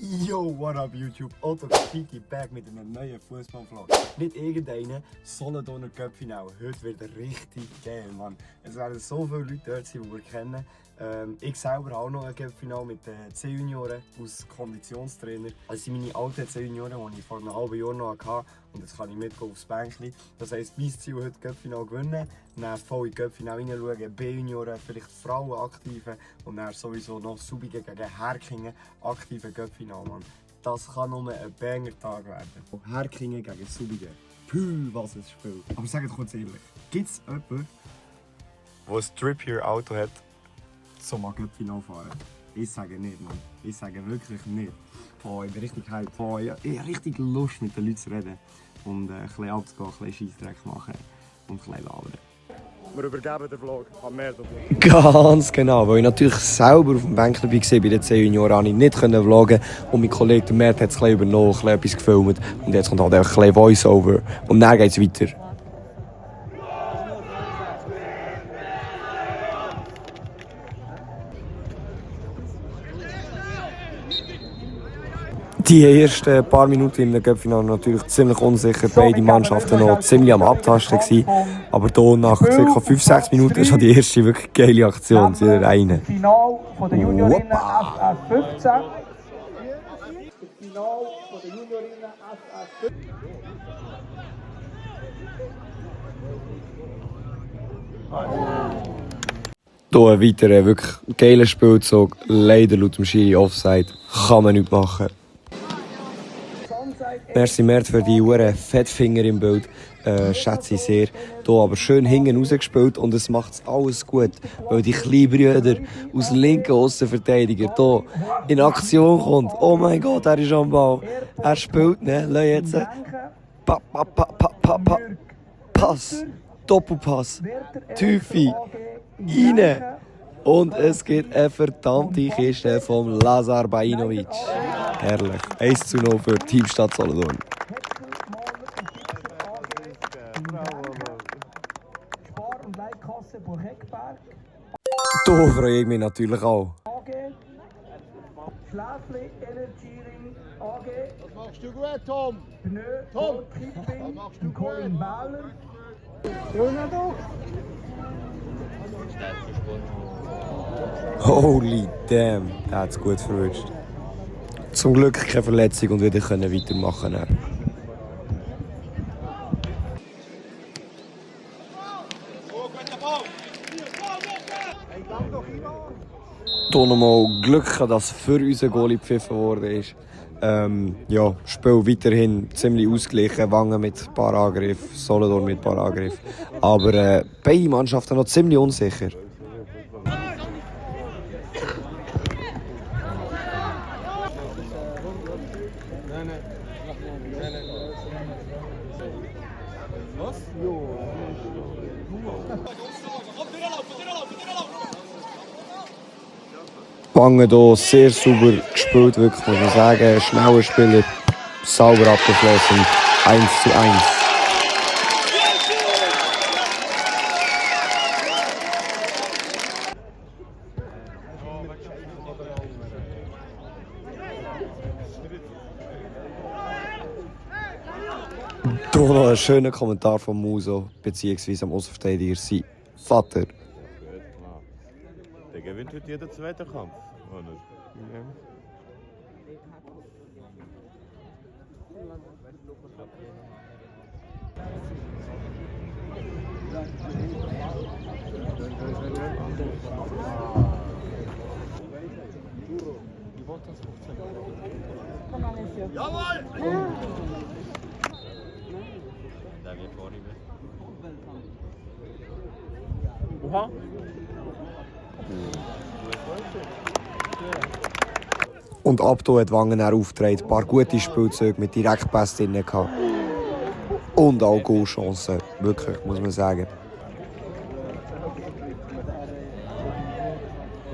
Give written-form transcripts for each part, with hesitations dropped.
Yo, what up YouTube? Otto Graffiti back mit einem neuen Fußballvlog. Nicht irgendeinen, Solothurner Cup-Finale. Heute wird richtig geil, Mann. Es werden so viele Leute dort sein, die wir kennen. Ich selber habe auch noch ein Cup-Finale mit den C-Junioren als Konditionstrainer. Das sind meine alten C-Junioren, die ich vor einem halben Jahr noch hatte. Und jetzt kann ich mitgehen aufs Bänkchen. Das heisst, mein Ziel heute Cup-Finale gewinnen. Dann voll in Cup-Finale hineinschauen, B-Junioren, vielleicht Frauen aktiven. Und dann sowieso noch Subigen gegen Herkingen aktive Cup-Finale, Mann. Das kann nur ein Banger-Tag werden. Herkingen gegen Subigen. Puh, was ein Spiel. Aber sagt kurz ehrlich, gibt es jemanden, der ein Trip-Here-Auto hat, zum Cup-Finale fahren? Ich sage nicht, Mann. Ich sage wirklich nicht. Boah, ich bin richtig hyped. Boah, ich habe richtig Lust, mit den Leuten zu reden. Und ein bisschen abzugehen, ein bisschen Scheissdreck machen und ein bisschen labern. Wir übergeben den Vlog an Merdo. Ganz genau, weil ich natürlich selber auf dem Bänkchen war bei den 10 Junioren, konnte ich nicht vloggen. Und mein Kollege Mert hat es übernommen, etwas gefilmt. Und jetzt kommt halt einfach ein Voice-Over. Und dann geht es weiter. Die ersten paar Minuten im Cup-Finale natürlich ziemlich unsicher, beide Mannschaften noch ziemlich am Abtasten gewesen. Aber hier nach ca. 5-6 Minuten schon die erste wirklich geile Aktion zu der einen. Finale von der Juniorinnen FF 15. Finale von der Juniorinnen FF 15. Hier ein weiterer wirklich geiler Spielzug, leider laut dem Schiri Offside, kann man nichts machen. Merci Mert für die Fettfinger im Bild, schätze ich sehr. Hier aber schön hinten rausgespielt und es macht alles gut, weil die kleinen Brüder aus linken Aussenverteidiger hier in Aktion kommt. Oh mein Gott, er ist am Ball. Er spielt, ne? Lass jetzt. Pass, Doppelpass, Tüfi, rein. Und es gibt eine verdammte Kiste vom Lazar Bajinovic. Herrlich. 1:0 für Team Stadt Solothurn. Hier freue ich mich natürlich auch. Schläfli Energy Ring AG. Das machst du gut, Tom. Tom. Das machst du Colin Bauer. Holy damn, der hat es gut verwünscht. Zum Glück keine Verletzung und wieder weitermachen können. Hier nochmal Glück, dass für unseren Goalie gepfiffen worden ist. Ja, Spiel weiterhin ziemlich ausgeglichen, Wangen mit ein paar Angriffen, Solothurn mit ein paar Angriffen. Aber beide Mannschaften noch ziemlich unsicher. Wangen hier sehr sauber gespielt, wirklich, muss man sagen. Schneller Spieler, sauber abgeschlossen. 1:1. Hier noch ein schöner Kommentar von Muso, beziehungsweise am Außenverteidiger sein Vater. Der gewinnt heute jeden zweiten Kampf, oder? Ja. Jawohl! Oha! Und ab hier hat Wangen aufgetreten, ein paar gute Spielzüge mit Direktpässen drin gehabt. Und auch Goalchancen, wirklich, muss man sagen.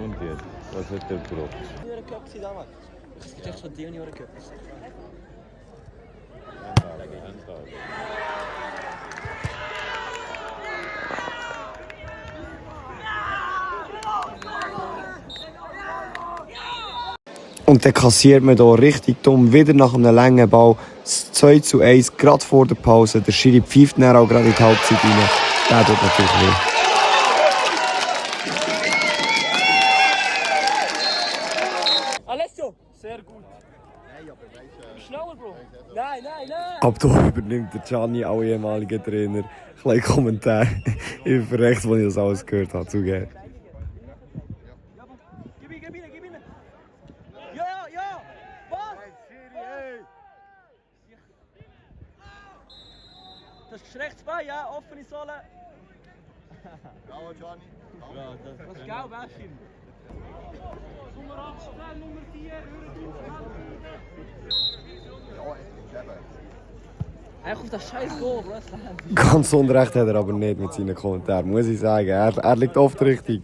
Und jetzt, was hat der gebraucht? Juniorencup damals. Ich dachte echt schon die Juniorencup. Und dann kassiert man hier richtig dumm wieder nach einem langen Ball das 2:1, gerade vor der Pause. Der Schiri pfeift dann auch gerade in die Halbzeit rein. Der tut natürlich weh. Alessio! Sehr gut. Schneller, Bro. Nein, nein, nein! Ab da übernimmt der Gianni, auch ehemaliger Trainer, kleinen Kommentar. Ich bin verreckt, als ich das alles gehört habe, zugeben. Gib ihn! Ja! Was? Das ist rechtes Bein, ja? Offene Sohle. Bravo, Gianni. Was gelb, Aschin? Nummer 8, Nummer 4, Eigentlich auf das scheiß Goal, Bro. Ganz unrecht hat er aber nicht mit seinen Kommentaren, muss ich sagen. Er liegt oft richtig.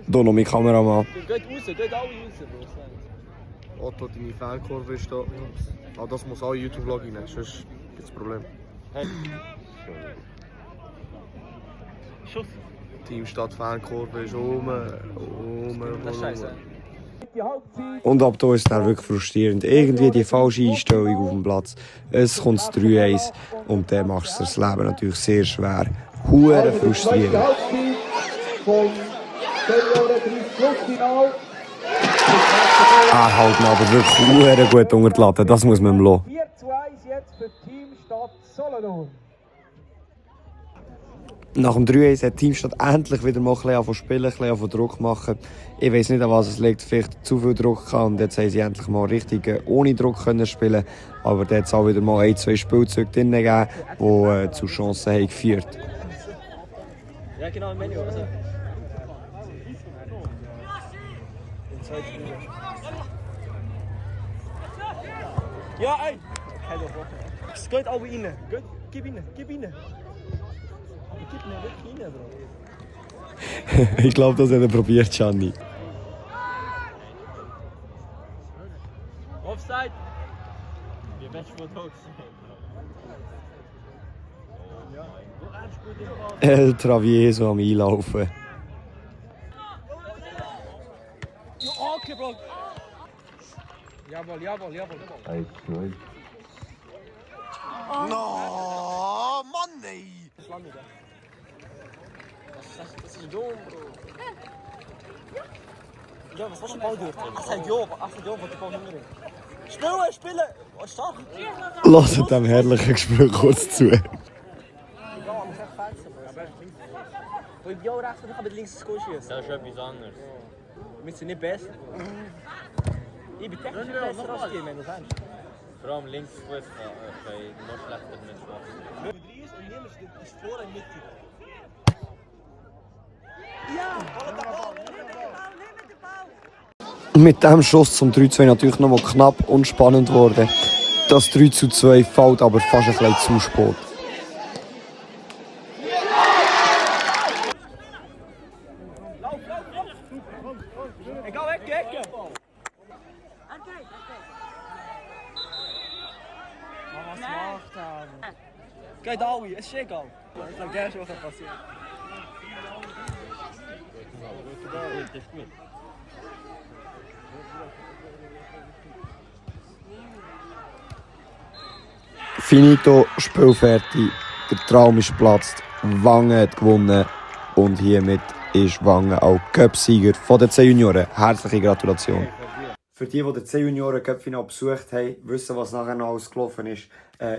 Hier noch mein Kameramann. Geht raus, geht alle raus, Bro. Otto, deine Fankurve ist da. Ah, das muss auch in YouTube-Vlog rein, sonst gibt es Probleme. Schuss. Teamstadt Fankurve ist Das ist scheiße. Und ab da ist es dann wirklich frustrierend. Irgendwie die falsche Einstellung auf dem Platz. Es kommt das 3:1 und dann macht es das Leben natürlich sehr schwer. Hure frustrierend. Er hält ihn aber wirklich hure gut unter die Latte, das muss man ihm lassen. 4:1 jetzt für Teamstadt Solothurn. Nach dem 3:1 hat Teamstadt endlich wieder mal ein bisschen angefangen zu spielen, ein bisschen angefangen Druck machen. Ich weiß nicht, an was es liegt, vielleicht zu viel Druck gehabt und jetzt haben sie endlich mal richtig ohne Druck können spielen. Aber da hat es auch wieder mal 1-2 Spielzüge drin gegeben, die zu Chancen haben geführt. Ja, genau, im Menü, also. In 2 Minuten. Ja, ey! Es geht alle rein. Gib ihn. Aber gib ihn wirklich rein, Bro. Ich glaube, das hat er probiert, Gianni. Offside! Die beste Fotos. El Travieso am Einlaufen. Okay, Bro! Jawohl. 1-0. No, Mann, ey! Das ist dumm, Bro. Ja, was war schon Ball durch? Ach, seit Jahren, wo der Ball hinterher. Spielen! Oh, stark! Lasst dem herrlichen Gespräch kurz zu. Ja, aber ich echt fetzen, Bro. Wo ich ja rechts und ich kann mit links das Goal schießen. Das ist etwas anderes. Wir sind nicht besser. Ich bin technisch besser als die, wenn du sagst. Vor allem Linksfuß kann ich noch schlechter mit Schwachsinn. Mit Ries und niemand ist vor und Mitte. Mit diesem Schuss zum 3:2 natürlich nochmal knapp und spannend geworden. Das 3:2 fällt aber fast ein bisschen zu spät. Lauf! Egal, Ecke! Was macht er? Geht alle, es ist egal. Ich sag gerne schon, was passiert. Das ist gut. Finito, Spiel fertig, der Traum ist geplatzt, Wangen hat gewonnen und hiermit ist Wangen auch Cup-Sieger von den C-Junioren. Herzliche Gratulation. Für die den C-Junioren-Cup-Final besucht haben, wissen, was nachher noch alles gelaufen ist.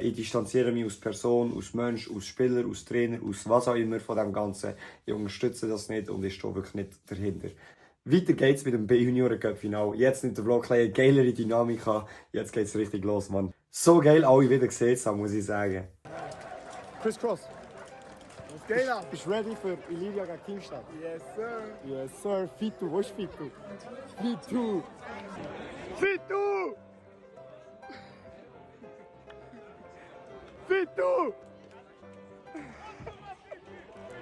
Ich distanziere mich als Person, als Mensch, als Spieler, als Trainer, aus was auch immer von dem Ganzen. Ich unterstütze das nicht und ich stehe wirklich nicht dahinter. Weiter geht's mit dem B-Junioren-Cup-Final. Jetzt nimmt der Vlog eine geilere Dynamik an. Jetzt geht's richtig los, Mann. So geil, alle wieder gesehen haben, muss ich sagen. Chris Cross. Was geht ab? Bist du ready für Iliria gegen Teamstadt? Yes, sir. Yes, sir. Fitu, wo ist Fitu? Fitu! Fitu! Fitu!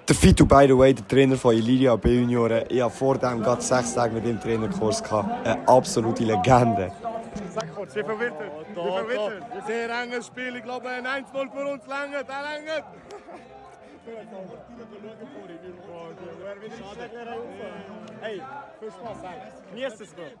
Der Fitu, by the way, der Trainer von Iliria B-Junioren. Ich hatte vor dem gerade 6 Tage mit dem Trainerkurs gehabt. Eine absolute Legende. Sag kurz, wie verwittert? Wie verwittert? Sehr enges Spiel. Ich glaube, ein 1-0 für uns längert. Er längert. Hey, viel Spaß, genießt es gut.